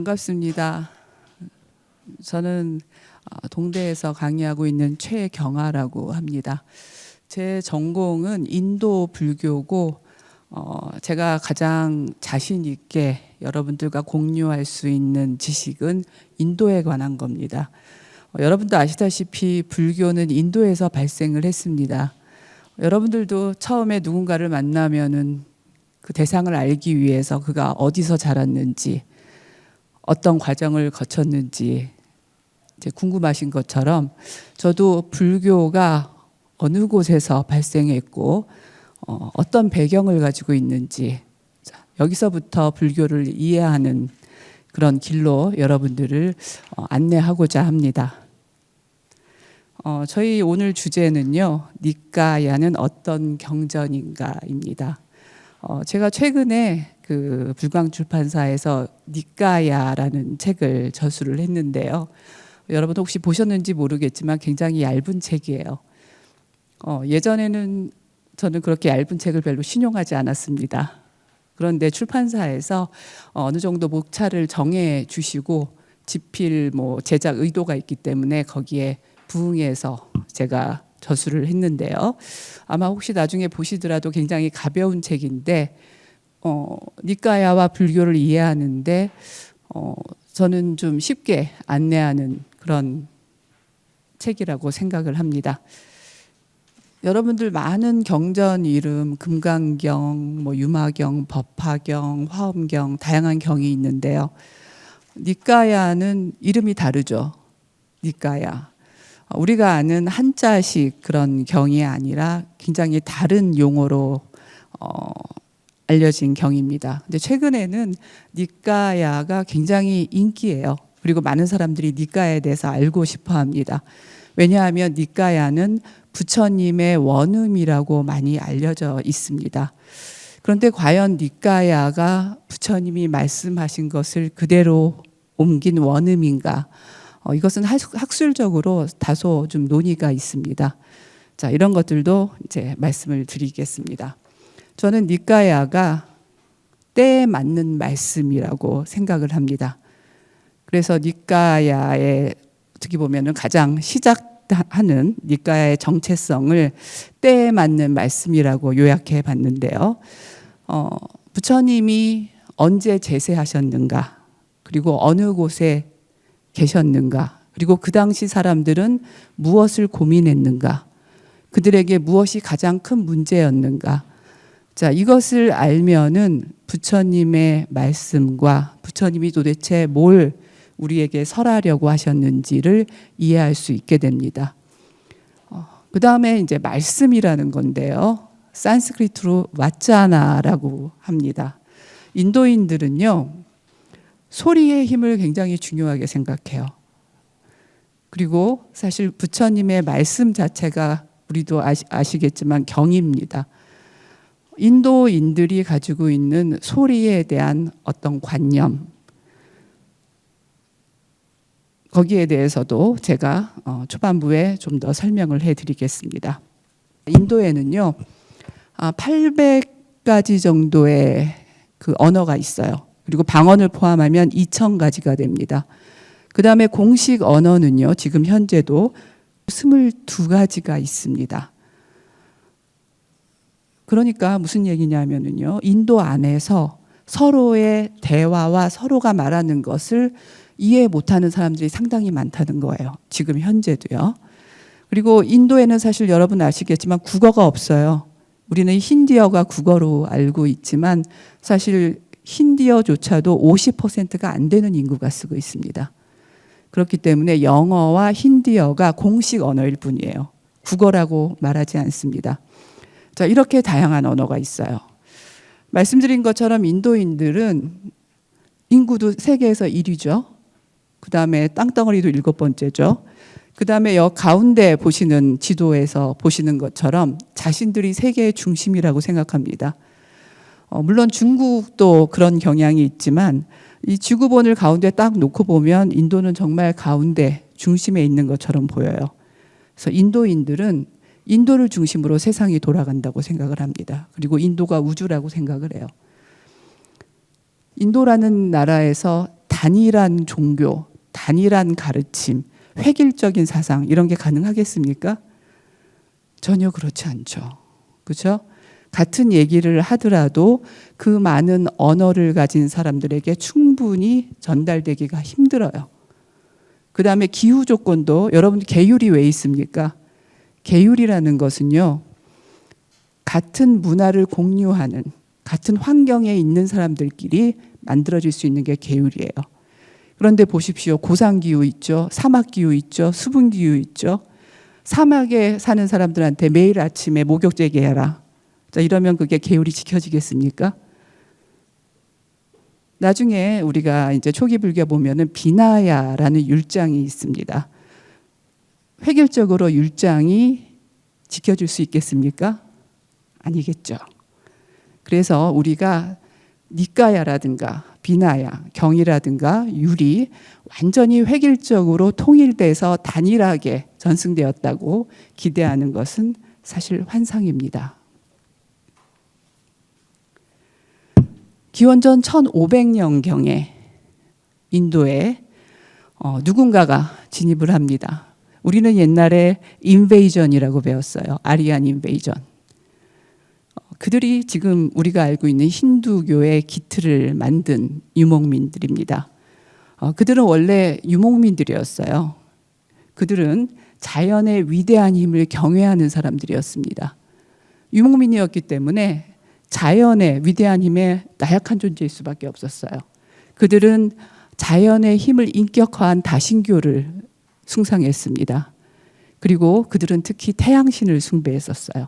반갑습니다. 저는 동대에서 강의하고 있는 최경아라고 합니다. 제 전공은 인도 불교고 제가 가장 자신 있게 여러분들과 공유할 수 있는 지식은 인도에 관한 겁니다. 여러분도 아시다시피 불교는 인도에서 발생을 했습니다. 여러분들도 처음에 누군가를 만나면은 그 대상을 알기 위해서 그가 어디서 자랐는지, 어떤 과정을 거쳤는지 이제 궁금하신 것처럼 저도 불교가 어느 곳에서 발생했고 어떤 배경을 가지고 있는지 여기서부터 불교를 이해하는 그런 길로 여러분들을 안내하고자 합니다. 저희 오늘 주제는요, 니까야는 어떤 경전인가입니다. 제가 최근에 그 불광출판사에서 니까야라는 책을 저술을 했는데요. 여러분 혹시 보셨는지 모르겠지만 굉장히 얇은 책이에요. 예전에는 저는 그렇게 얇은 책을 별로 신용하지 않았습니다. 그런데 출판사에서 어느 정도 목차를 정해 주시고 집필 제작 의도가 있기 때문에 거기에 부응해서 제가 저술을 했는데요. 아마 혹시 나중에 보시더라도 굉장히 가벼운 책인데 니까야와 불교를 이해하는데 저는 좀 쉽게 안내하는 그런 책이라고 생각을 합니다. 여러분들 많은 경전 이름 금강경, 유마경, 법화경, 화엄경 다양한 경이 있는데요. 니까야는 이름이 다르죠. 니까야. 우리가 아는 한자식 그런 경이 아니라 굉장히 다른 용어로 알려진 경입니다. 근데 최근에는 니까야가 굉장히 인기예요. 그리고 많은 사람들이 니까야에 대해서 알고 싶어 합니다. 왜냐하면 니까야는 부처님의 원음이라고 많이 알려져 있습니다. 그런데 과연 니까야가 부처님이 말씀하신 것을 그대로 옮긴 원음인가? 이것은 학술적으로 다소 좀 논의가 있습니다. 자, 이런 것들도 이제 말씀을 드리겠습니다. 저는 니까야가 때에 맞는 말씀이라고 생각을 합니다. 그래서 니까야의 어떻게 보면은 가장 시작하는 니까야의 정체성을 때에 맞는 말씀이라고 요약해 봤는데요. 부처님이 언제 제세하셨는가? 그리고 어느 곳에 계셨는가? 그리고 그 당시 사람들은 무엇을 고민했는가? 그들에게 무엇이 가장 큰 문제였는가? 자, 이것을 알면은 부처님의 말씀과 부처님이 도대체 뭘 우리에게 설하려고 하셨는지를 이해할 수 있게 됩니다. 그 다음에 이제 말씀이라는 건데요. 산스크리트로 와짜나라고 합니다. 인도인들은요, 소리의 힘을 굉장히 중요하게 생각해요. 그리고 사실 부처님의 말씀 자체가 우리도 아시겠지만 경입니다. 인도인들이 가지고 있는 소리에 대한 어떤 관념, 거기에 대해서도 제가 초반부에 좀 더 설명을 해드리겠습니다. 인도에는요, 800가지 정도의 그 언어가 있어요. 그리고 방언을 포함하면 2000가지가 됩니다. 그 다음에 공식 언어는요, 지금 현재도 22가지가 있습니다. 그러니까 무슨 얘기냐면요, 인도 안에서 서로의 대화와 서로가 말하는 것을 이해 못하는 사람들이 상당히 많다는 거예요. 지금 현재도요. 그리고 인도에는 사실 여러분 아시겠지만 국어가 없어요. 우리는 힌디어가 국어로 알고 있지만 사실 힌디어조차도 50%가 안 되는 인구가 쓰고 있습니다. 그렇기 때문에 영어와 힌디어가 공식 언어일 뿐이에요. 국어라고 말하지 않습니다. 자, 이렇게 다양한 언어가 있어요. 말씀드린 것처럼 인도인들은 인구도 세계에서 1위죠. 그 다음에 땅덩어리도 7번째죠. 그 다음에 가운데 보시는 지도에서 보시는 것처럼 자신들이 세계의 중심이라고 생각합니다. 물론 중국도 그런 경향이 있지만 이 지구본을 가운데 딱 놓고 보면 인도는 정말 가운데 중심에 있는 것처럼 보여요. 그래서 인도인들은 인도를 중심으로 세상이 돌아간다고 생각을 합니다. 그리고 인도가 우주라고 생각을 해요. 인도라는 나라에서 단일한 종교, 단일한 가르침, 획일적인 사상 이런 게 가능하겠습니까? 전혀 그렇지 않죠. 그렇죠? 같은 얘기를 하더라도 그 많은 언어를 가진 사람들에게 충분히 전달되기가 힘들어요. 그 다음에 기후 조건도 여러분들 계율이 왜 있습니까? 계율이라는 것은요, 같은 문화를 공유하는 같은 환경에 있는 사람들끼리 만들어질 수 있는 게 계율이에요. 그런데 보십시오. 고산기후 있죠. 사막기후 있죠. 수분기후 있죠. 사막에 사는 사람들한테 매일 아침에 목욕제기 해라. 자, 이러면 그게 계율이 지켜지겠습니까? 나중에 우리가 이제 초기 불교 보면은 비나야라는 율장이 있습니다. 획일적으로 율장이 지켜줄 수 있겠습니까? 아니겠죠. 그래서 우리가 니까야라든가 비나야, 경이라든가 율이 완전히 획일적으로 통일돼서 단일하게 전승되었다고 기대하는 것은 사실 환상입니다. 기원전 1500년경에 인도에 누군가가 진입을 합니다. 우리는 옛날에 인베이전이라고 배웠어요. 아리안 인베이전. 그들이 지금 우리가 알고 있는 힌두교의 기틀을 만든 유목민들입니다. 그들은 원래 유목민들이었어요. 그들은 자연의 위대한 힘을 경외하는 사람들이었습니다. 유목민이었기 때문에 자연의 위대한 힘에 나약한 존재일 수밖에 없었어요. 그들은 자연의 힘을 인격화한 다신교를 숭상했습니다. 그리고 그들은 특히 태양신을 숭배했었어요.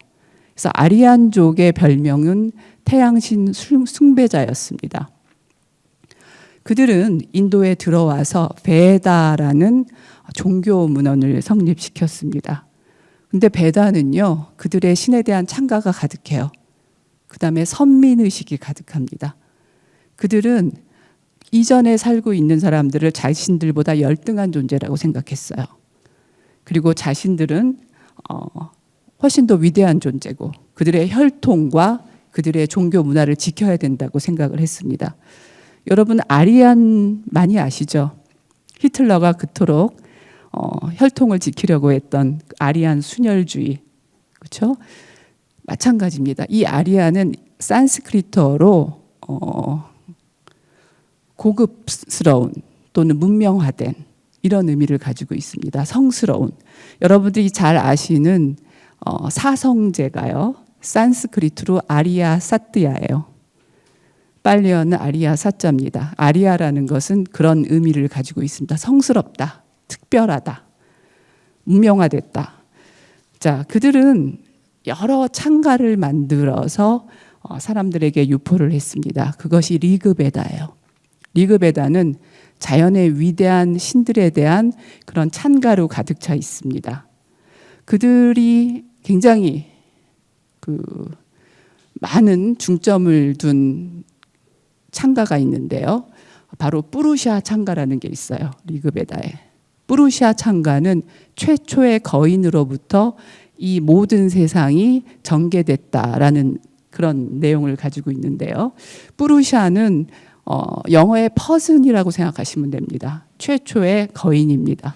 그래서 아리안족의 별명은 태양신 숭배자였습니다. 그들은 인도에 들어와서 베다라는 종교 문헌을 성립시켰습니다. 근데 베다는요, 그들의 신에 대한 찬가가 가득해요. 그 다음에 선민의식이 가득합니다. 그들은 이전에 살고 있는 사람들을 자신들보다 열등한 존재라고 생각했어요. 그리고 자신들은 훨씬 더 위대한 존재고 그들의 혈통과 그들의 종교 문화를 지켜야 된다고 생각을 했습니다. 여러분 아리안 많이 아시죠? 히틀러가 그토록 혈통을 지키려고 했던 아리안 순혈주의, 그렇죠? 마찬가지입니다. 이 아리안은 산스크리트어로 고급스러운 또는 문명화된 이런 의미를 가지고 있습니다. 성스러운. 여러분들이 잘 아시는 사성제가요. 산스크리트로 아리아 사뜨야예요. 빨리어는 아리아 사자입니다. 아리아라는 것은 그런 의미를 가지고 있습니다. 성스럽다, 특별하다, 문명화됐다. 자, 그들은 여러 창가를 만들어서 사람들에게 유포를 했습니다. 그것이 리그베다예요. 리그베다는 자연의 위대한 신들에 대한 그런 찬가로 가득 차 있습니다. 그들이 굉장히 많은 중점을 둔 창가가 있는데요. 바로 뿌루샤 창가라는 게 있어요. 리그베다에. 뿌루샤 창가는 최초의 거인으로부터 이 모든 세상이 전개됐다라는 그런 내용을 가지고 있는데요. 뿌루샤는 영어의 퍼슨이라고 생각하시면 됩니다. 최초의 거인입니다.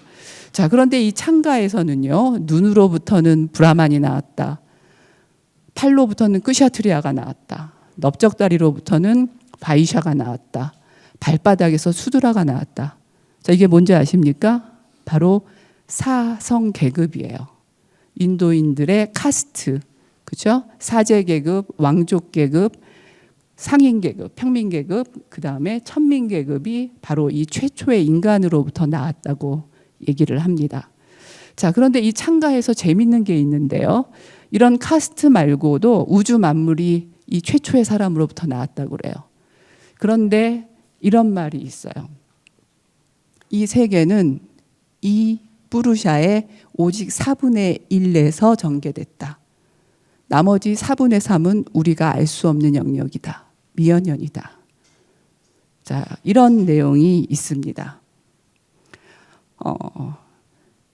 자, 그런데 이 창가에서는요, 눈으로부터는 브라만이 나왔다. 팔로부터는 끄샤트리아가 나왔다. 넓적다리로부터는 바이샤가 나왔다. 발바닥에서 수드라가 나왔다. 자, 이게 뭔지 아십니까? 바로 사성 계급이에요. 인도인들의 카스트, 그렇죠? 사제 계급, 왕족 계급, 상인 계급, 평민 계급, 그 다음에 천민 계급이 바로 이 최초의 인간으로부터 나왔다고 얘기를 합니다. 자, 그런데 이 창가에서 재밌는 게 있는데요. 이런 카스트 말고도 우주 만물이 이 최초의 사람으로부터 나왔다고 그래요. 그런데 이런 말이 있어요. 이 세계는 이 뿌루샤의 오직 4분의 1에서 전개됐다. 나머지 4분의 3은 우리가 알 수 없는 영역이다. 미연연이다. 자, 이런 내용이 있습니다.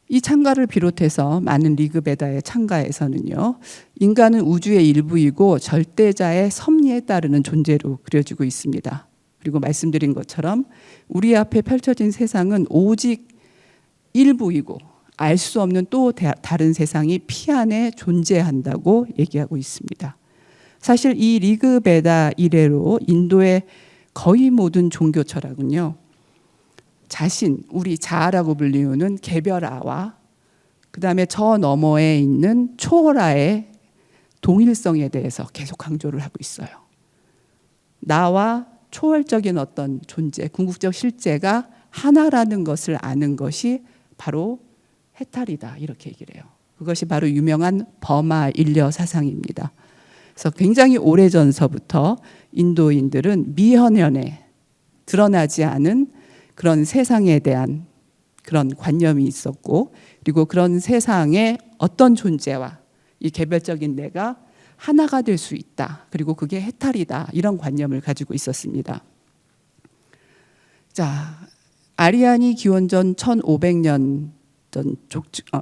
이 창가를 비롯해서 많은 리그베다의 창가에서는요, 인간은 우주의 일부이고 절대자의 섭리에 따르는 존재로 그려지고 있습니다. 그리고 말씀드린 것처럼 우리 앞에 펼쳐진 세상은 오직 일부이고 알 수 없는 또 다른 세상이 피 안에 존재한다고 얘기하고 있습니다. 사실 이 리그베다 이래로 인도의 거의 모든 종교 철학은요, 자신, 우리 자아라고 불리우는 개별아와 그 다음에 저 너머에 있는 초월아의 동일성에 대해서 계속 강조를 하고 있어요. 나와 초월적인 어떤 존재, 궁극적 실제가 하나라는 것을 아는 것이 바로 해탈이다, 이렇게 얘기를 해요. 그것이 바로 유명한 버마 인려 사상입니다. 그래서 굉장히 오래전서부터 인도인들은 미현현에 드러나지 않은 그런 세상에 대한 그런 관념이 있었고, 그리고 그런 세상의 어떤 존재와 이 개별적인 내가 하나가 될 수 있다. 그리고 그게 해탈이다. 이런 관념을 가지고 있었습니다. 자, 아리안이 기원전 1500년 전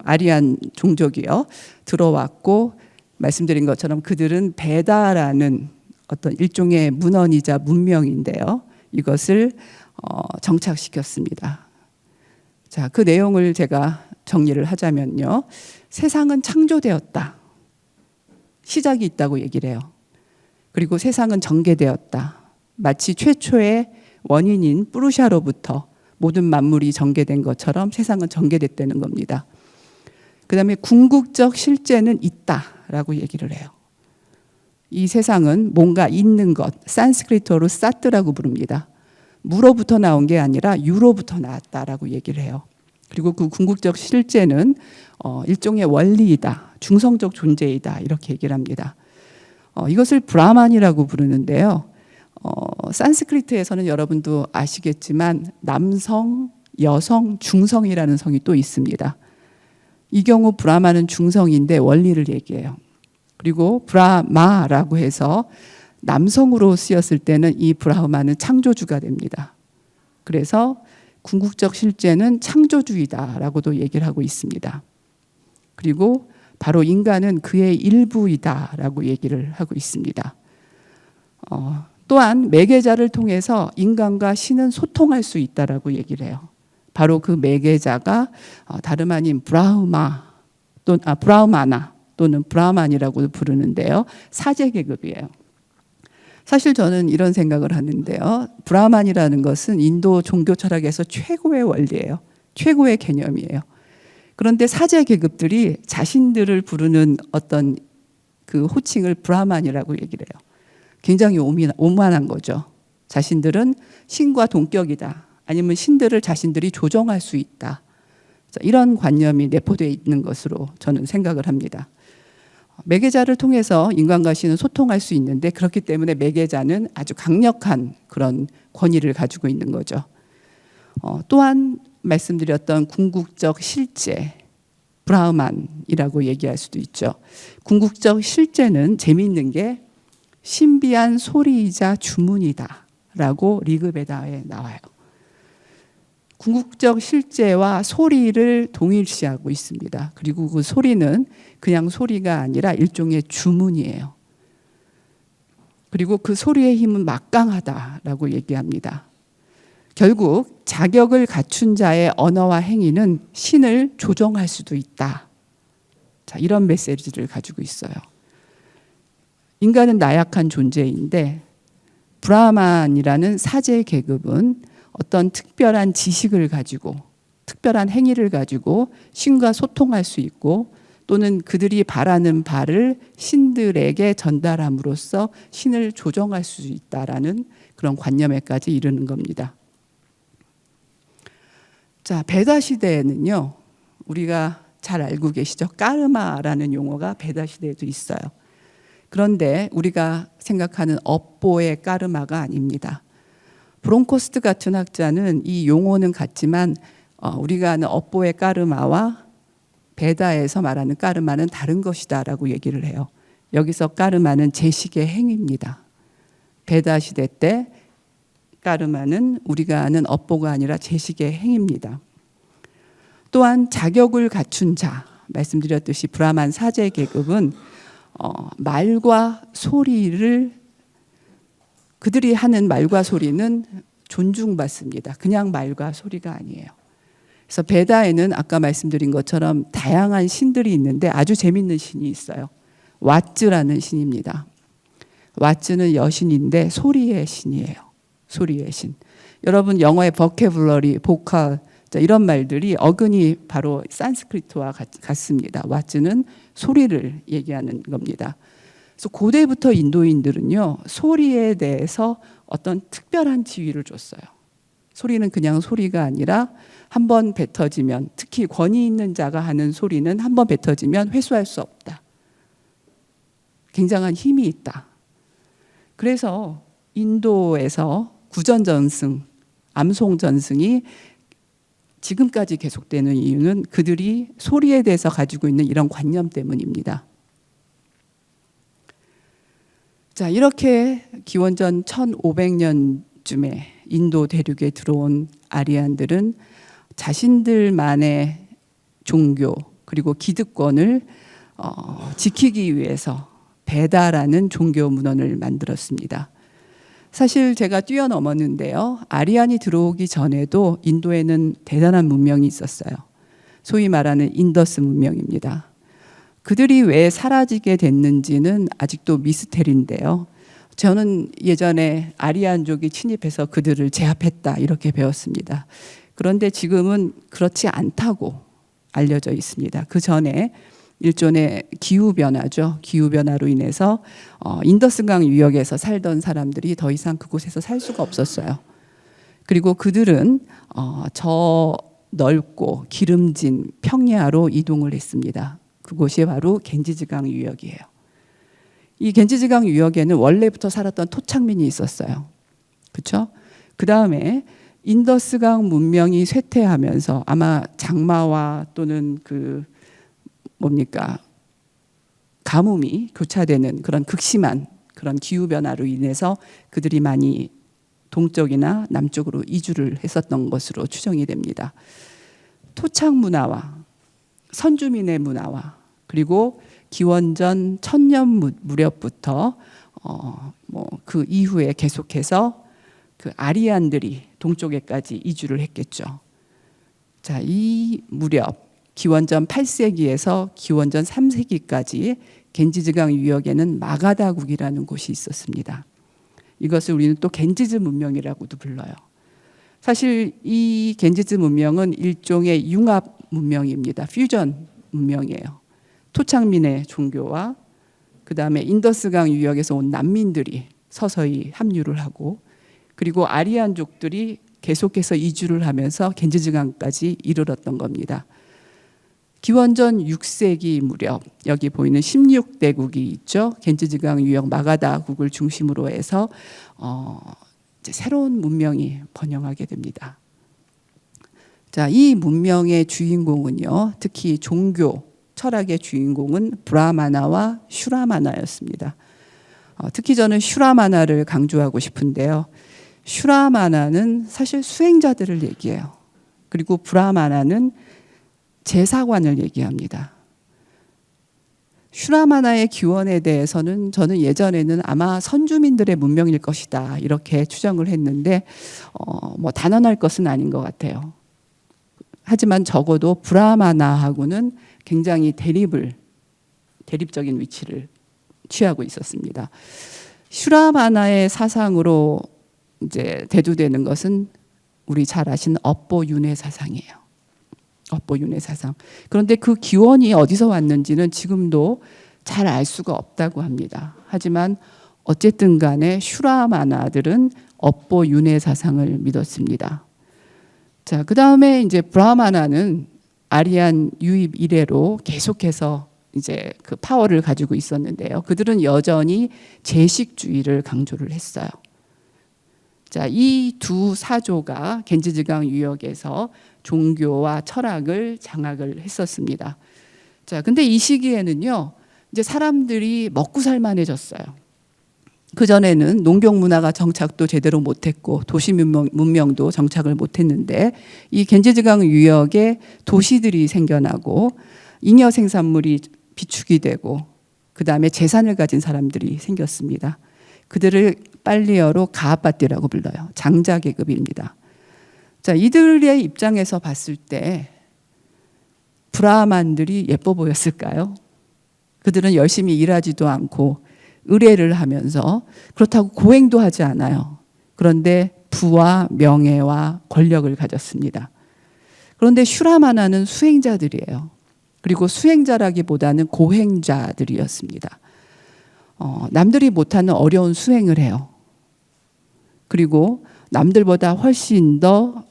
아리안 종족이요 들어왔고, 말씀드린 것처럼 그들은 베다라는 어떤 일종의 문헌이자 문명인데요, 이것을 정착시켰습니다. 자, 그 내용을 제가 정리를 하자면요, 세상은 창조되었다. 시작이 있다고 얘기를 해요. 그리고 세상은 전개되었다. 마치 최초의 원인인 뿌르샤로부터 모든 만물이 전개된 것처럼 세상은 전개됐다는 겁니다. 그 다음에 궁극적 실제는 있다라고 얘기를 해요. 이 세상은 뭔가 있는 것, 산스크리트어로 사트라고 부릅니다. 무로부터 나온 게 아니라 유로부터 나왔다라고 얘기를 해요. 그리고 그 궁극적 실제는 일종의 원리이다, 중성적 존재이다, 이렇게 얘기를 합니다. 이것을 브라만이라고 부르는데요. 산스크리트에서는 여러분도 아시겠지만 남성, 여성, 중성이라는 성이 또 있습니다. 이 경우 브라만은 중성인데 원리를 얘기해요. 그리고 브라마라고 해서 남성으로 쓰였을 때는 이 브라마는 창조주가 됩니다. 그래서 궁극적 실제는 창조주의다라고도 얘기를 하고 있습니다. 그리고 바로 인간은 그의 일부이다라고 얘기를 하고 있습니다. 또한 매개자를 통해서 인간과 신은 소통할 수 있다라고 얘기를 해요. 바로 그 매개자가 다름 아닌 브라흐마나 또는 브라만이라고 부르는데요, 사제 계급이에요. 사실 저는 이런 생각을 하는데요, 브라만이라는 것은 인도 종교 철학에서 최고의 원리예요. 최고의 개념이에요. 그런데 사제 계급들이 자신들을 부르는 어떤 그 호칭을 브라만이라고 얘기를 해요. 굉장히 오만한 거죠. 자신들은 신과 동격이다. 아니면 신들을 자신들이 조정할 수 있다. 이런 관념이 내포되어 있는 것으로 저는 생각을 합니다. 매개자를 통해서 인간과 신은 소통할 수 있는데, 그렇기 때문에 매개자는 아주 강력한 그런 권위를 가지고 있는 거죠. 또한 말씀드렸던 궁극적 실제, 브라흐만이라고 얘기할 수도 있죠. 궁극적 실제는 재미있는 게 신비한 소리이자 주문이다 라고 리그베다에 나와요. 궁극적 실제와 소리를 동일시하고 있습니다. 그리고 그 소리는 그냥 소리가 아니라 일종의 주문이에요. 그리고 그 소리의 힘은 막강하다라고 얘기합니다. 결국 자격을 갖춘 자의 언어와 행위는 신을 조정할 수도 있다. 자, 이런 메시지를 가지고 있어요. 인간은 나약한 존재인데 브라만이라는 사제 계급은 어떤 특별한 지식을 가지고, 특별한 행위를 가지고 신과 소통할 수 있고, 또는 그들이 바라는 바를 신들에게 전달함으로써 신을 조정할 수 있다라는 그런 관념에까지 이르는 겁니다. 자, 베다 시대에는요, 우리가 잘 알고 계시죠? 까르마라는 용어가 베다 시대에도 있어요. 그런데 우리가 생각하는 업보의 까르마가 아닙니다. 브론코스트 같은 학자는 이 용어는 같지만 우리가 아는 업보의 까르마와 베다에서 말하는 까르마는 다른 것이다라고 얘기를 해요. 여기서 까르마는 제식의 행위입니다. 베다 시대 때 까르마는 우리가 아는 업보가 아니라 제식의 행위입니다. 또한 자격을 갖춘 자, 말씀드렸듯이 브라만 사제 계급은 말과 소리를 그들이 하는 말과 소리는 존중받습니다. 그냥 말과 소리가 아니에요. 그래서 베다에는 아까 말씀드린 것처럼 다양한 신들이 있는데 아주 재밌는 신이 있어요. 왓즈라는 신입니다. 왓즈는 여신인데 소리의 신이에요. 소리의 신. 여러분 영어의 버케블러리, 보컬 이런 말들이 어근이 바로 산스크리트와 같습니다. 왓즈는 소리를 얘기하는 겁니다. 그래서 고대부터 인도인들은요, 소리에 대해서 어떤 특별한 지위를 줬어요. 소리는 그냥 소리가 아니라 한번 뱉어지면, 특히 권위 있는 자가 하는 소리는 한번 뱉어지면 회수할 수 없다. 굉장한 힘이 있다. 그래서 인도에서 구전전승, 암송전승이 지금까지 계속되는 이유는 그들이 소리에 대해서 가지고 있는 이런 관념 때문입니다. 자, 이렇게 기원전 1500년쯤에 인도 대륙에 들어온 아리안들은 자신들만의 종교 그리고 기득권을 지키기 위해서 베다라는 종교 문헌을 만들었습니다. 사실 제가 뛰어넘었는데요. 아리안이 들어오기 전에도 인도에는 대단한 문명이 있었어요. 소위 말하는 인더스 문명입니다. 그들이 왜 사라지게 됐는지는 아직도 미스테리인데요. 저는 예전에 아리안족이 침입해서 그들을 제압했다 이렇게 배웠습니다. 그런데 지금은 그렇지 않다고 알려져 있습니다. 그 전에 일종의 기후변화죠. 기후변화로 인해서 인더스강 유역에서 살던 사람들이 더 이상 그곳에서 살 수가 없었어요. 그리고 그들은 저 넓고 기름진 평야로 이동을 했습니다. 그곳이 바로 겐지즈강 유역이에요. 이 겐지즈강 유역에는 원래부터 살았던 토착민이 있었어요. 그렇죠? 그 다음에 인더스강 문명이 쇠퇴하면서 아마 장마와 또는 가뭄이 교차되는 그런 극심한 그런 기후변화로 인해서 그들이 많이 동쪽이나 남쪽으로 이주를 했었던 것으로 추정이 됩니다. 토착 문화와 선주민의 문화와 그리고 기원전 1000년 무렵부터 그 이후에 계속해서 그 아리안들이 동쪽에까지 이주를 했겠죠. 자, 이 무렵 기원전 8세기에서 기원전 3세기까지 겐지즈강 유역에는 마가다국이라는 곳이 있었습니다. 이것을 우리는 또 겐지즈 문명이라고도 불러요. 사실 이 겐지즈 문명은 일종의 융합 문명입니다. 퓨전 문명이에요. 토착민의 종교와 그 다음에 인더스강 유역에서 온 난민들이 서서히 합류를 하고 그리고 아리안족들이 계속해서 이주를 하면서 겐지즈강까지 이르렀던 겁니다. 기원전 6세기 무렵 여기 보이는 16대국이 있죠. 겐지즈강 유역 마가다국을 중심으로 해서 이제 새로운 문명이 번영하게 됩니다. 자, 이 문명의 주인공은요, 특히 종교, 철학의 주인공은 브라마나와 슈라마나였습니다. 특히 저는 슈라마나를 강조하고 싶은데요. 슈라마나는 사실 수행자들을 얘기해요. 그리고 브라마나는 제사관을 얘기합니다. 슈라마나의 기원에 대해서는 저는 예전에는 아마 선주민들의 문명일 것이다 이렇게 추정을 했는데 단언할 것은 아닌 것 같아요. 하지만 적어도 브라마나하고는 굉장히 대립적인 위치를 취하고 있었습니다. 슈라마나의 사상으로 이제 대두되는 것은 우리 잘 아시는 업보윤회 사상이에요. 업보윤회 사상. 그런데 그 기원이 어디서 왔는지는 지금도 잘 알 수가 없다고 합니다. 하지만 어쨌든 간에 슈라마나들은 업보윤회 사상을 믿었습니다. 자, 그 다음에 이제 브라마나는 아리안 유입 이래로 계속해서 이제 그 파워를 가지고 있었는데요. 그들은 여전히 제식주의를 강조를 했어요. 자, 이 두 사조가 겐지즈강 유역에서 종교와 철학을 장악을 했었습니다. 자, 근데 이 시기에는요, 이제 사람들이 먹고 살만해졌어요. 그전에는 농경 문화가 정착도 제대로 못했고 도시 문명도 정착을 못했는데 이 겐지즈강 유역에 도시들이 생겨나고 잉여 생산물이 비축이 되고 그 다음에 재산을 가진 사람들이 생겼습니다. 그들을 빨리어로 가압바띠라고 불러요. 장자 계급입니다. 자, 이들의 입장에서 봤을 때 브라만들이 예뻐 보였을까요? 그들은 열심히 일하지도 않고 의뢰를 하면서 그렇다고 고행도 하지 않아요. 그런데 부와 명예와 권력을 가졌습니다. 그런데 슈라마나는 수행자들이에요. 그리고 수행자라기보다는 고행자들이었습니다. 남들이 못하는 어려운 수행을 해요. 그리고 남들보다 훨씬 더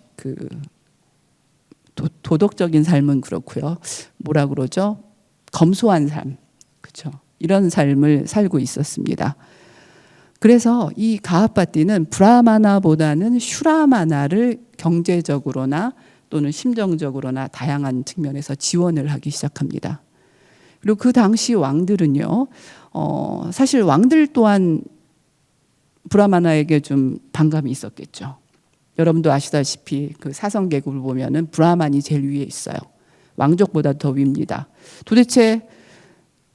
도덕적인 삶은 그렇고요. 뭐라 그러죠? 검소한 삶, 그렇죠? 이런 삶을 살고 있었습니다. 그래서 이 가압바띠는 브라마나보다는 슈라마나를 경제적으로나 또는 심정적으로나 다양한 측면에서 지원을 하기 시작합니다. 그리고 그 당시 왕들은요, 사실 왕들 또한 브라마나에게 좀 반감이 있었겠죠. 여러분도 아시다시피 그 사성 계급을 보면은 브라만이 제일 위에 있어요. 왕족보다 더 위입니다. 도대체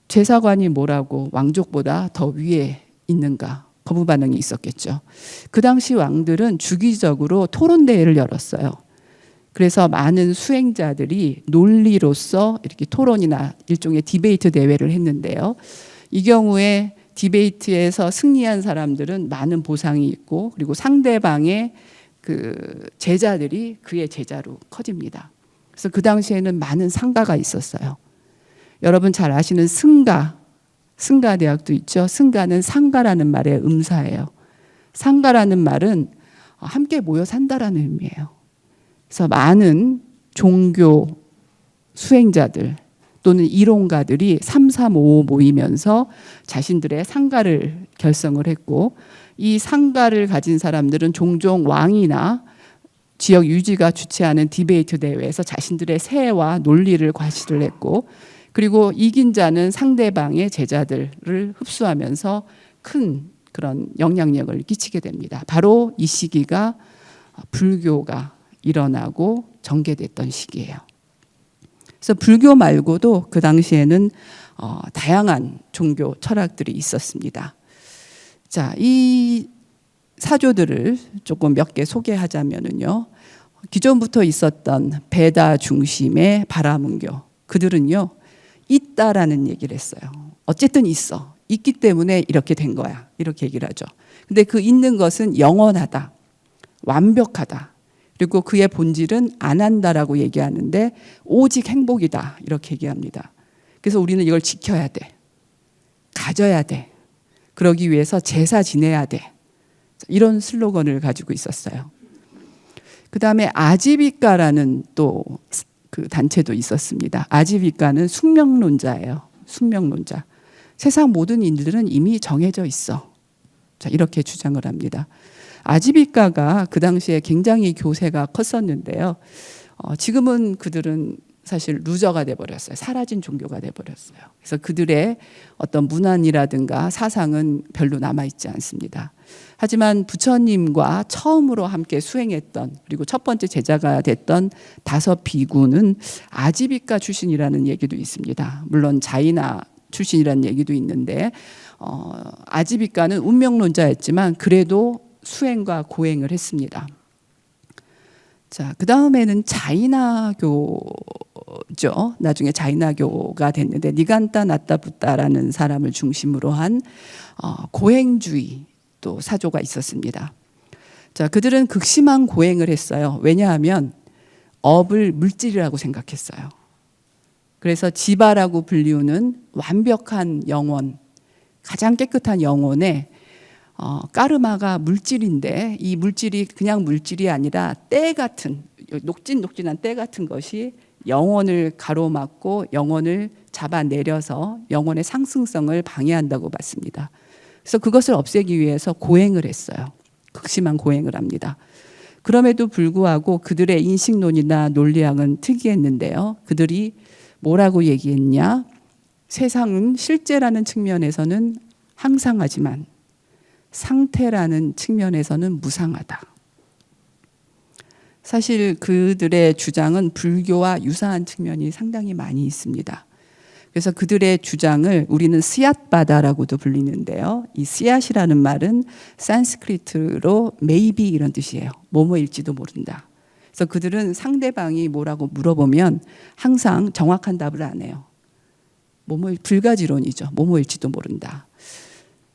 제사관이 뭐라고 왕족보다 더 위에 있는가? 거부 반응이 있었겠죠. 그 당시 왕들은 주기적으로 토론 대회를 열었어요. 그래서 많은 수행자들이 논리로서 이렇게 토론이나 일종의 디베이트 대회를 했는데요. 이 경우에 디베이트에서 승리한 사람들은 많은 보상이 있고, 그리고 상대방의 그 제자들이 그의 제자로 커집니다. 그래서 그 당시에는 많은 상가가 있었어요. 여러분 잘 아시는 승가대학도 있죠. 승가는 상가라는 말의 음사예요. 상가라는 말은 함께 모여 산다라는 의미예요. 그래서 많은 종교 수행자들 또는 이론가들이 335 모이면서 자신들의 상가를 결성을 했고, 이 상가를 가진 사람들은 종종 왕이나 지역 유지가 주최하는 디베이트 대회에서 자신들의 세와 논리를 과시를 했고, 그리고 이긴 자는 상대방의 제자들을 흡수하면서 큰 그런 영향력을 끼치게 됩니다. 바로 이 시기가 불교가 일어나고 전개됐던 시기예요. 그래서 불교 말고도 그 당시에는 다양한 종교 철학들이 있었습니다. 자, 이 사조들을 조금 몇 개 소개하자면은요, 기존부터 있었던 베다 중심의 바라문교, 그들은요 있다라는 얘기를 했어요. 어쨌든 있어, 있기 때문에 이렇게 된 거야, 이렇게 얘기를 하죠. 근데 그 있는 것은 영원하다, 완벽하다, 그리고 그의 본질은 안 한다라고 얘기하는데 오직 행복이다, 이렇게 얘기합니다. 그래서 우리는 이걸 지켜야 돼, 가져야 돼, 그러기 위해서 제사 지내야 돼, 이런 슬로건을 가지고 있었어요. 그 다음에 아지비카라는 또 그 단체도 있었습니다. 아지비카는 숙명론자예요. 숙명론자. 세상 모든 일들은 이미 정해져 있어. 자, 이렇게 주장을 합니다. 아지비카가 그 당시에 굉장히 교세가 컸었는데요. 지금은 그들은 사실 루저가 돼버렸어요. 사라진 종교가 돼버렸어요. 그래서 그들의 어떤 문안이라든가 사상은 별로 남아있지 않습니다. 하지만 부처님과 처음으로 함께 수행했던, 그리고 첫 번째 제자가 됐던 5 비구는 아지비카 출신이라는 얘기도 있습니다. 물론 자이나 출신이라는 얘기도 있는데 아지비카는 운명론자였지만 그래도 수행과 고행을 했습니다. 자, 그 다음에는 자이나교죠. 나중에 자이나교가 됐는데 니간타 나타부타라는 사람을 중심으로 한 고행주의 또 사조가 있었습니다. 자, 그들은 극심한 고행을 했어요. 왜냐하면 업을 물질이라고 생각했어요. 그래서 지바라고 불리우는 완벽한 영혼, 가장 깨끗한 영혼에 까르마가 물질인데, 이 물질이 그냥 물질이 아니라 때 같은, 녹진녹진한 때 같은 것이 영혼을 가로막고 영혼을 잡아내려서 영혼의 상승성을 방해한다고 봤습니다. 그래서 그것을 없애기 위해서 고행을 했어요. 극심한 고행을 합니다. 그럼에도 불구하고 그들의 인식론이나 논리학은 특이했는데요. 그들이 뭐라고 얘기했냐? 세상은 실제라는 측면에서는 항상하지만 상태라는 측면에서는 무상하다. 사실 그들의 주장은 불교와 유사한 측면이 상당히 많이 있습니다. 그래서 그들의 주장을 우리는 스얏바다라고도 불리는데요. 이 스얏이라는 말은 산스크리트로 maybe 이런 뜻이에요. 뭐뭐일지도 모른다. 그래서 그들은 상대방이 뭐라고 물어보면 항상 정확한 답을 안 해요. 뭐뭐 불가지론이죠. 뭐뭐일지도 모른다.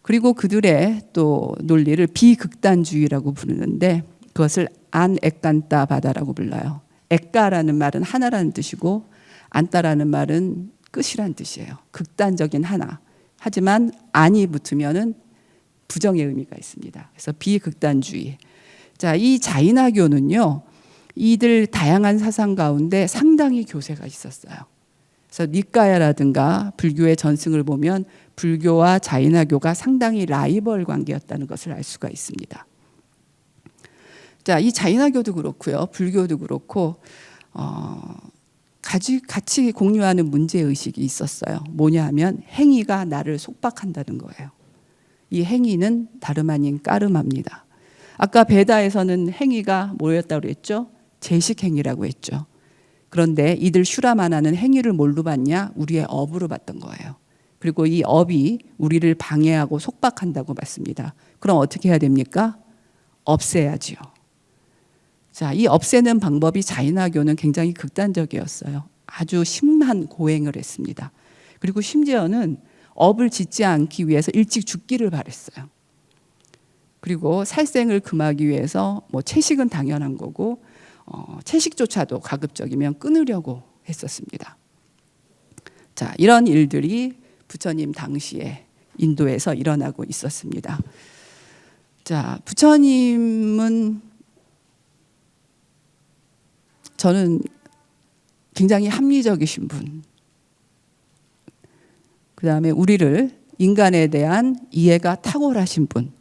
그리고 그들의 또 논리를 비극단주의라고 부르는데 그것을 안에깐따 바다라고 불러요. 에까라는 말은 하나라는 뜻이고 안따라는 말은 끝이란 뜻이에요. 극단적인 하나. 하지만 안이 붙으면은 부정의 의미가 있습니다. 그래서 비극단주의. 자, 이 자이나교는요. 이들 다양한 사상 가운데 상당히 교세가 있었어요. 그래서 니까야라든가 불교의 전승을 보면 불교와 자이나교가 상당히 라이벌 관계였다는 것을 알 수가 있습니다. 자, 이 자이나교도 그렇고요. 불교도 그렇고 같이 공유하는 문제의식이 있었어요. 뭐냐 하면 행위가 나를 속박한다는 거예요. 이 행위는 다름 아닌 까르마입니다. 아까 베다에서는 행위가 뭐였다고 그랬죠? 제식행위라고 했죠. 그런데 이들 슈라마나는 행위를 뭘로 봤냐? 우리의 업으로 봤던 거예요. 그리고 이 업이 우리를 방해하고 속박한다고 봤습니다. 그럼 어떻게 해야 됩니까? 없애야지요. 자, 이 없애는 방법이 자이나교는 굉장히 극단적이었어요. 아주 심한 고행을 했습니다. 그리고 심지어는 업을 짓지 않기 위해서 일찍 죽기를 바랬어요. 그리고 살생을 금하기 위해서 뭐 채식은 당연한 거고 채식조차도 가급적이면 끊으려고 했었습니다. 자, 이런 일들이 부처님 당시에 인도에서 일어나고 있었습니다. 자, 부처님은 저는 굉장히 합리적이신 분. 그 다음에 우리를 인간에 대한 이해가 탁월하신 분.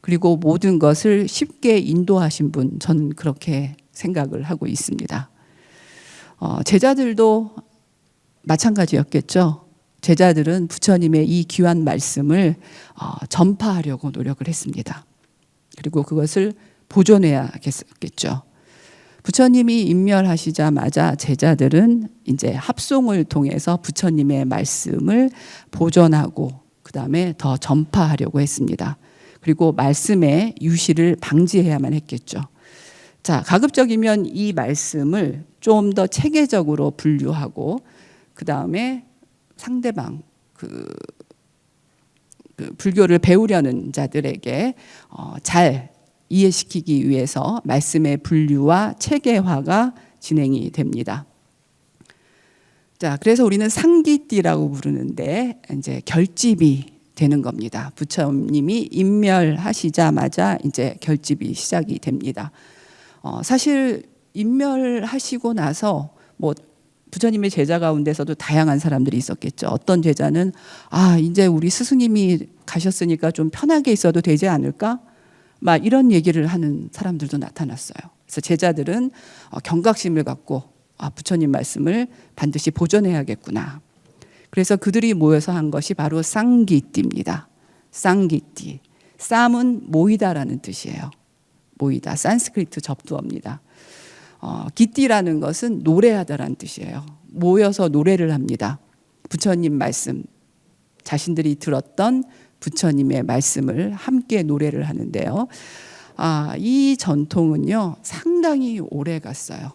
그리고 모든 것을 쉽게 인도하신 분. 저는 그렇게 생각을 하고 있습니다. 제자들도 마찬가지였겠죠. 제자들은 부처님의 이 귀한 말씀을 전파하려고 노력을 했습니다. 그리고 그것을 보존해야겠죠. 부처님이 인멸하시자마자 제자들은 이제 합송을 통해서 부처님의 말씀을 보존하고 그다음에 더 전파하려고 했습니다. 그리고 말씀의 유실을 방지해야만 했겠죠. 자, 가급적이면 이 말씀을 좀 더 체계적으로 분류하고 그다음에 상대방 그 불교를 배우려는 자들에게 잘 이해시키기 위해서 말씀의 분류와 체계화가 진행이 됩니다. 자, 그래서 우리는 상기띠라고 부르는데 이제 결집이 되는 겁니다. 부처님이 인멸하시자마자 이제 결집이 시작이 됩니다. 사실 인멸하시고 나서 뭐 부처님의 제자 가운데서도 다양한 사람들이 있었겠죠. 어떤 제자는 이제 우리 스승님이 가셨으니까 좀 편하게 있어도 되지 않을까? 막 이런 얘기를 하는 사람들도 나타났어요. 그래서 제자들은 경각심을 갖고 부처님 말씀을 반드시 보존해야겠구나. 그래서 그들이 모여서 한 것이 바로 쌍기띠입니다. 쌍기띠. 쌈은 모이다라는 뜻이에요. 모이다. 산스크리트 접두어입니다. 기띠라는 것은 노래하다라는 뜻이에요. 모여서 노래를 합니다. 부처님 말씀, 자신들이 들었던 부처님의 말씀을 함께 노래를 하는데요. 이 전통은요, 상당히 오래 갔어요.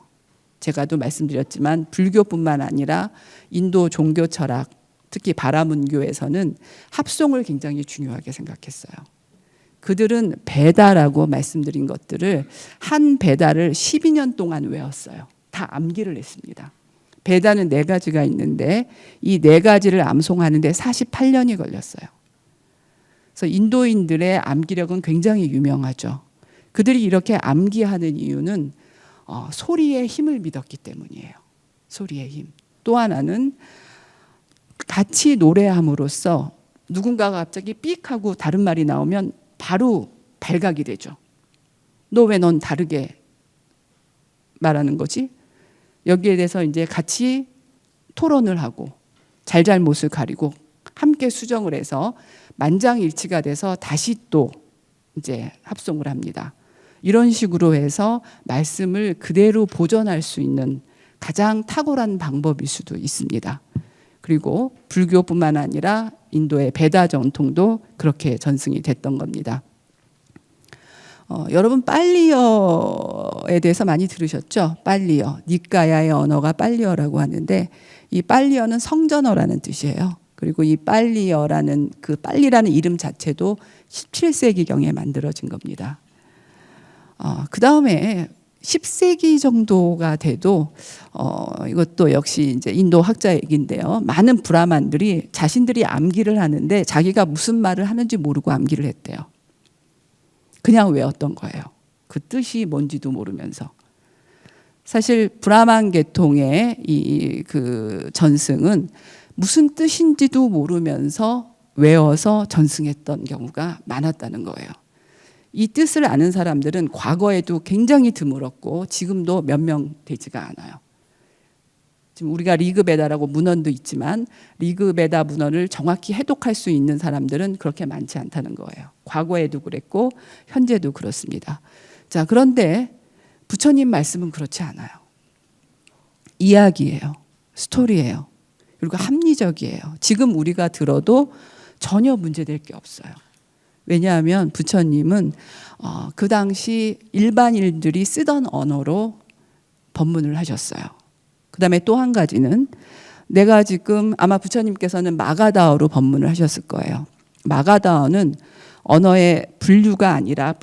제가도 말씀드렸지만 불교뿐만 아니라 인도 종교 철학, 특히 바라문교에서는 합송을 굉장히 중요하게 생각했어요. 그들은 베다라고 말씀드린 것들을 한 베다를 12년 동안 외웠어요. 다 암기를 했습니다. 베다는 4가지가 있는데 이 4가지를 암송하는데 48년이 걸렸어요. 그래서 인도인들의 암기력은 굉장히 유명하죠. 그들이 이렇게 암기하는 이유는 소리의 힘을 믿었기 때문이에요. 소리의 힘. 또 하나는 같이 노래함으로써 누군가가 갑자기 삑 하고 다른 말이 나오면 바로 발각이 되죠. 너 왜 넌 다르게 말하는 거지? 여기에 대해서 이제 같이 토론을 하고 잘잘못을 가리고 함께 수정을 해서 만장일치가 돼서 다시 또 이제 합송을 합니다. 이런 식으로 해서 말씀을 그대로 보존할 수 있는 가장 탁월한 방법일 수도 있습니다. 그리고 불교뿐만 아니라 인도의 베다 전통도 그렇게 전승이 됐던 겁니다. 여러분 빨리어에 대해서 많이 들으셨죠? 빨리어, 니까야의 언어가 빨리어라고 하는데 이 빨리어는 성전어라는 뜻이에요. 그리고 이 빨리어라는 그 빨리라는 이름 자체도 17세기경에 만들어진 겁니다. 그 다음에 10세기 정도가 돼도 이것도 역시 이제 인도 학자 얘기인데요. 많은 브라만들이 자신들이 암기를 하는데 자기가 무슨 말을 하는지 모르고 암기를 했대요. 그냥 외웠던 거예요. 그 뜻이 뭔지도 모르면서. 사실 브라만 계통의 그 전승은 무슨 뜻인지도 모르면서 외워서 전승했던 경우가 많았다는 거예요. 이 뜻을 아는 사람들은 과거에도 굉장히 드물었고 지금도 몇 명 되지가 않아요. 지금 우리가 리그베다라고 문헌도 있지만 리그베다 문헌을 정확히 해독할 수 있는 사람들은 그렇게 많지 않다는 거예요. 과거에도 그랬고 현재도 그렇습니다. 자, 그런데 부처님 말씀은 그렇지 않아요. 이야기예요. 스토리예요. 그리고 합리적이에요. 지금 우리가 들어도 전혀 문제될 게 없어요. 왜냐하면 부처님은 그 당시 일반인들이 쓰던 언어로 법문을 하셨어요. 그 다음에 또 한 가지는 내가 지금 아마 부처님께서는 마가다어로 법문을 하셨을 거예요. 마가다어는 언어의 분류가 아니라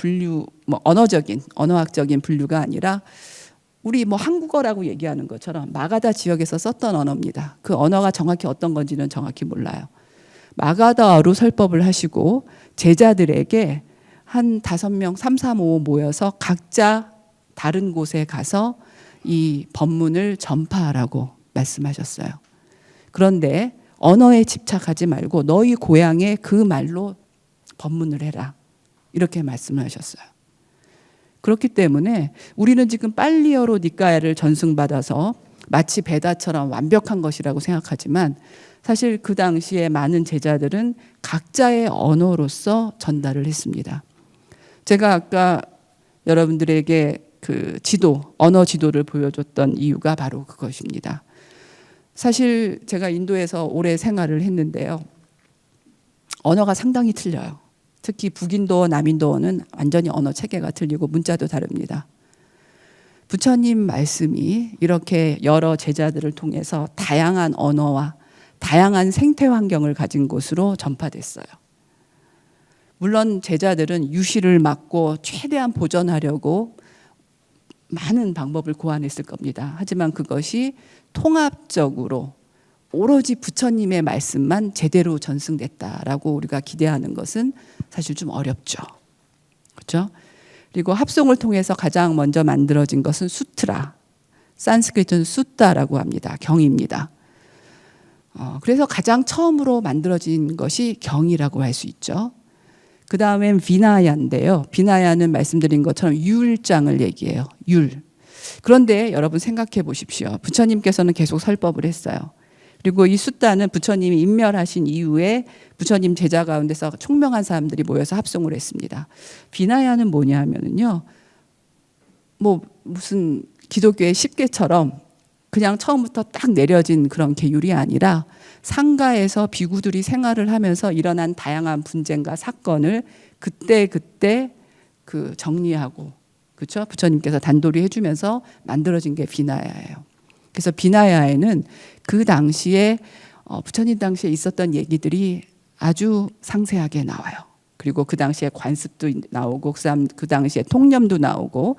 언어학적인 분류가 아니라 우리 한국어라고 얘기하는 것처럼 마가다 지역에서 썼던 언어입니다. 그 언어가 정확히 어떤 건지는 정확히 몰라요. 마가다어로 설법을 하시고 제자들에게 한 5명, 3, 4, 5 모여서 각자 다른 곳에 가서 이 법문을 전파하라고 말씀하셨어요. 그런데 언어에 집착하지 말고 너희 고향의 그 말로 법문을 해라. 이렇게 말씀을 하셨어요. 그렇기 때문에 우리는 지금 빨리어로 니까야를 전승받아서 마치 베다처럼 완벽한 것이라고 생각하지만 사실 그 당시에 많은 제자들은 각자의 언어로서 전달을 했습니다. 제가 아까 여러분들에게 그 언어 지도를 보여줬던 이유가 바로 그것입니다. 사실 제가 인도에서 오래 생활을 했는데요. 언어가 상당히 틀려요. 특히 북인도어, 남인도어는 완전히 언어 체계가 틀리고 문자도 다릅니다. 부처님 말씀이 이렇게 여러 제자들을 통해서 다양한 언어와 다양한 생태 환경을 가진 곳으로 전파됐어요. 물론 제자들은 유실을 막고 최대한 보존하려고 많은 방법을 고안했을 겁니다. 하지만 그것이 통합적으로 오로지 부처님의 말씀만 제대로 전승됐다라고 우리가 기대하는 것은 사실 좀 어렵죠. 그렇죠? 그리고 합송을 통해서 가장 먼저 만들어진 것은 수트라, 산스크리트는 수타라고 합니다. 경입니다. 그래서 가장 처음으로 만들어진 것이 경이라고 할 수 있죠. 그 다음엔 비나야인데요. 비나야는 말씀드린 것처럼 율장을 얘기해요. 율. 그런데 여러분 생각해 보십시오. 부처님께서는 계속 설법을 했어요. 그리고 이 수타는 부처님이 인멸하신 이후에 부처님 제자 가운데서 총명한 사람들이 모여서 합송을 했습니다. 비나야는 뭐냐면은요. 무슨 기독교의 십계처럼 그냥 처음부터 딱 내려진 그런 계율이 아니라 상가에서 비구들이 생활을 하면서 일어난 다양한 분쟁과 사건을 그때 그 정리하고 그렇죠? 부처님께서 단도리 해주면서 만들어진 게 비나야예요. 그래서 비나야에는 그 당시에 부처님 당시에 있었던 얘기들이 아주 상세하게 나와요. 그리고 그 당시에 관습도 나오고 그 당시에 통념도 나오고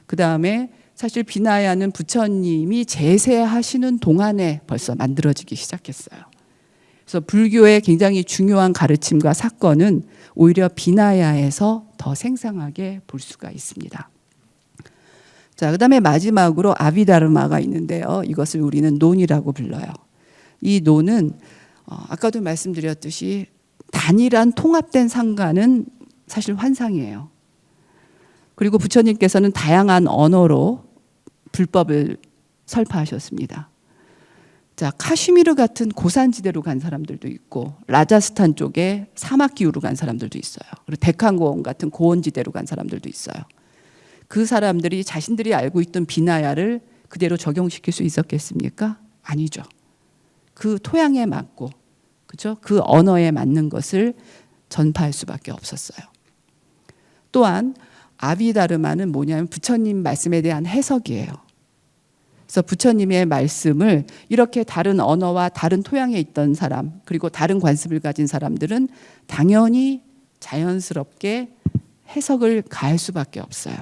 그 다음에 사실 비나야는 부처님이 제세하시는 동안에 벌써 만들어지기 시작했어요. 그래서 불교의 굉장히 중요한 가르침과 사건은 오히려 비나야에서 더 생생하게 볼 수가 있습니다. 자, 그다음에 마지막으로 아비다르마가 있는데요. 이것을 우리는 논이라고 불러요. 이 논은 아까도 말씀드렸듯이 단일한 통합된 상가는 사실 환상이에요. 그리고 부처님께서는 다양한 언어로 불법을 설파하셨습니다. 자, 카슈미르 같은 고산지대로 간 사람들도 있고 라자스탄 쪽에 사막 기후로 간 사람들도 있어요. 그리고 데칸고원 같은 고원지대로 간 사람들도 있어요. 그 사람들이 자신들이 알고 있던 비나야를 그대로 적용시킬 수 있었겠습니까? 아니죠. 그 토양에 맞고, 그죠? 그 언어에 맞는 것을 전파할 수밖에 없었어요. 또한 아비다르마는 뭐냐면 부처님 말씀에 대한 해석이에요. 그래서 부처님의 말씀을 이렇게 다른 언어와 다른 토양에 있던 사람, 그리고 다른 관습을 가진 사람들은 당연히 자연스럽게 해석을 가할 수밖에 없어요.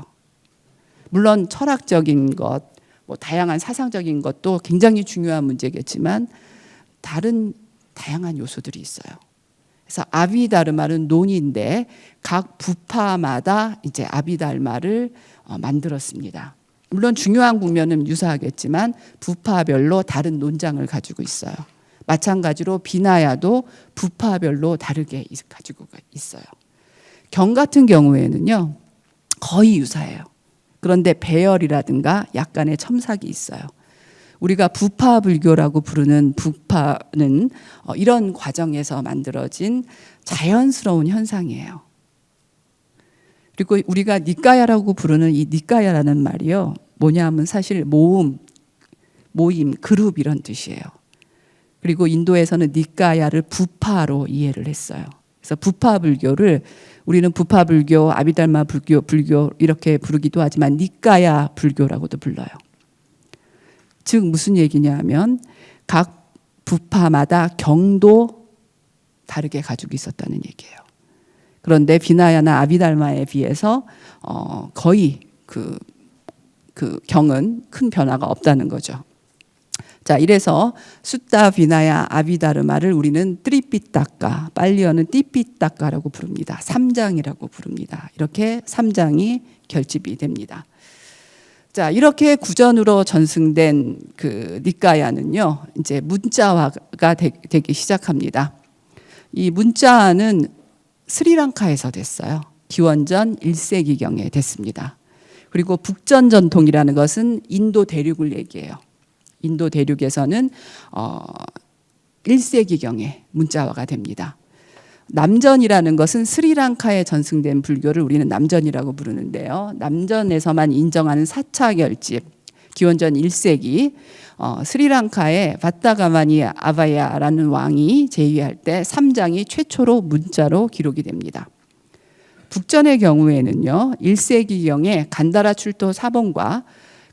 물론 철학적인 것, 뭐 다양한 사상적인 것도 굉장히 중요한 문제겠지만 다른 다양한 요소들이 있어요. 그래서 아비다르마는 논인데 각 부파마다 이제 아비달마를 만들었습니다. 물론 중요한 국면은 유사하겠지만 부파별로 다른 논장을 가지고 있어요. 마찬가지로 비나야도 부파별로 다르게 가지고 있어요. 경 같은 경우에는요 거의 유사해요. 그런데 배열이라든가 약간의 첨삭이 있어요. 우리가 부파불교라고 부르는 부파는 이런 과정에서 만들어진 자연스러운 현상이에요. 그리고 우리가 니까야라고 부르는 이 니까야라는 말이요, 뭐냐 하면 사실 모임, 그룹 이런 뜻이에요. 그리고 인도에서는 니까야를 부파로 이해를 했어요. 그래서 부파불교를 우리는 부파불교, 아비달마 불교 이렇게 부르기도 하지만 니까야 불교라고도 불러요. 즉 무슨 얘기냐 하면 각 부파마다 경도 다르게 가지고 있었다는 얘기예요. 그런데 비나야나 아비달마에 비해서 거의 그 경은 큰 변화가 없다는 거죠. 자, 이래서 숫다, 비나야, 아비다르마를 우리는 트리피타카, 팔리어는 띠피타카라고 부릅니다. 3장이라고 부릅니다. 이렇게 3장이 결집이 됩니다. 자, 이렇게 구전으로 전승된 그 니까야는요, 이제 문자화가 되기 시작합니다. 이 문자화는 스리랑카에서 됐어요. 기원전 1세기경에 됐습니다. 그리고 북전 전통이라는 것은 인도 대륙을 얘기해요. 인도 대륙에서는 1세기경에 문자화가 됩니다. 남전이라는 것은 스리랑카에 전승된 불교를 우리는 남전이라고 부르는데요. 남전에서만 인정하는 4차 결집, 기원전 1세기 스리랑카의 바타가마니 아바야라는 왕이 제위할 때 3장이 최초로 문자로 기록이 됩니다. 북전의 경우에는요, 1세기경에 간다라 출토 사본과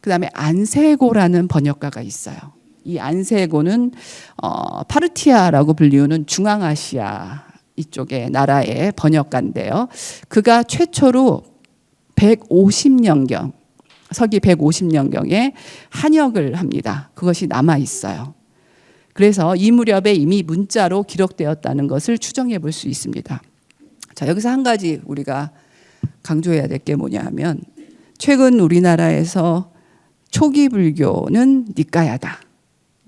그다음에 안세고라는 번역가가 있어요. 이 안세고는 파르티아라고 불리우는 중앙아시아 이쪽의 나라의 번역가인데요. 그가 최초로 150년경, 서기 150년경에 한역을 합니다. 그것이 남아 있어요. 그래서 이 무렵에 이미 문자로 기록되었다는 것을 추정해 볼 수 있습니다. 자, 여기서 한 가지 우리가 강조해야 될 게 뭐냐 하면 최근 우리나라에서 초기 불교는 니까야다.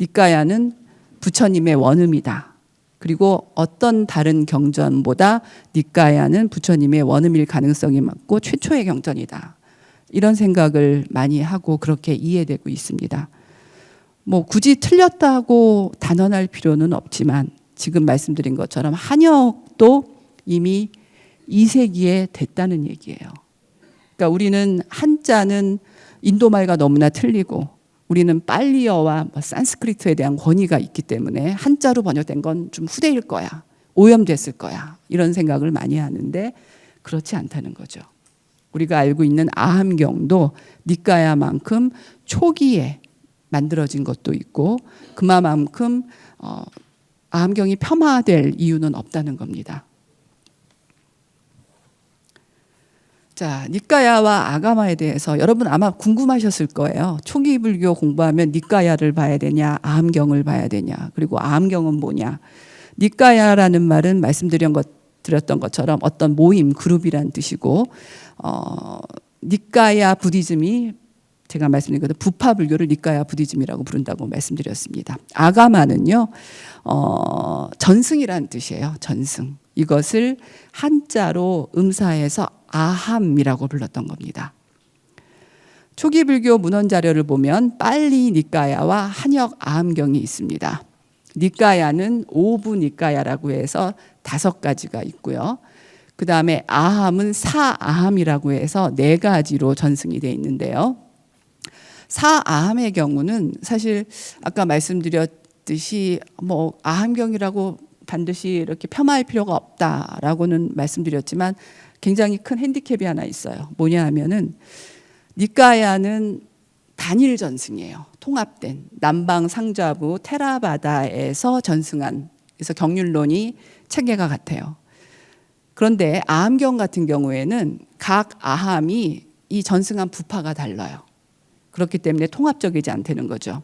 니까야는 부처님의 원음이다. 그리고 어떤 다른 경전보다 니까야는 부처님의 원음일 가능성이 많고 최초의 경전이다. 이런 생각을 많이 하고 그렇게 이해되고 있습니다. 뭐 굳이 틀렸다고 단언할 필요는 없지만 지금 말씀드린 것처럼 한역도 이미 2세기에 됐다는 얘기예요. 그러니까 우리는 한자는 인도말과 너무나 틀리고 우리는 팔리어와 산스크리트에 대한 권위가 있기 때문에 한자로 번역된 건 좀 후대일 거야. 오염됐을 거야. 이런 생각을 많이 하는데 그렇지 않다는 거죠. 우리가 알고 있는 아함경도 니까야만큼 초기에 만들어진 것도 있고 그만큼 아함경이 폄하될 이유는 없다는 겁니다. 자, 니까야와 아가마에 대해서 여러분 아마 궁금하셨을 거예요. 초기 불교 공부하면 니까야를 봐야 되냐, 아함경을 봐야 되냐, 그리고 아함경은 뭐냐. 니까야라는 말은 말씀드렸던 것처럼 어떤 모임, 그룹이란 뜻이고 니까야 부디즘이 제가 말씀드린 것처럼 부파 불교를 니까야 부디즘이라고 부른다고 말씀드렸습니다. 아가마는요, 전승이라는 뜻이에요. 전승. 이것을 한자로 음사해서 아함이라고 불렀던 겁니다. 초기 불교 문헌 자료를 보면 빨리 니까야와 한역 아함경이 있습니다. 니까야는 오부 니까야라고 해서 5가지가 있고요. 그 다음에 아함은 사아함이라고 해서 4가지로 전승이 되어 있는데요. 사아함의 경우는 사실 아까 말씀드렸던 말씀드렸듯이 뭐 아함경이라고 반드시 이렇게 폄하할 필요가 없다라고는 말씀드렸지만 굉장히 큰 핸디캡이 하나 있어요. 뭐냐 하면은 니까야는 단일 전승이에요. 통합된 남방 상좌부 테라바다에서 전승한, 그래서 경륜론이 체계가 같아요. 그런데 아함경 같은 경우에는 각 아함이 이 전승한 부파가 달라요. 그렇기 때문에 통합적이지 않다는 거죠.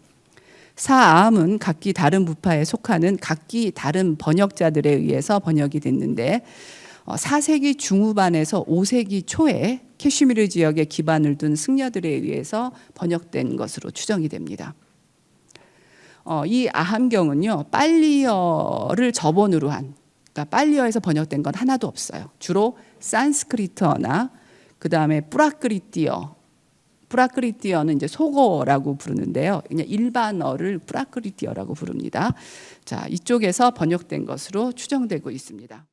사아함은 각기 다른 부파에 속하는 각기 다른 번역자들에 의해서 번역이 됐는데 4세기 중후반에서 5세기 초에 캐슈미르 지역에 기반을 둔 승려들에 의해서 번역된 것으로 추정이 됩니다. 이 아함경은요, 빨리어를 저본으로 한, 그러니까 빨리어에서 번역된 건 하나도 없어요. 주로 산스크리트어나 그 다음에 뿌라크리티어는 이제 속어라고 부르는데요. 그냥 일반어를 뿌라크리티어라고 부릅니다. 자, 이쪽에서 번역된 것으로 추정되고 있습니다.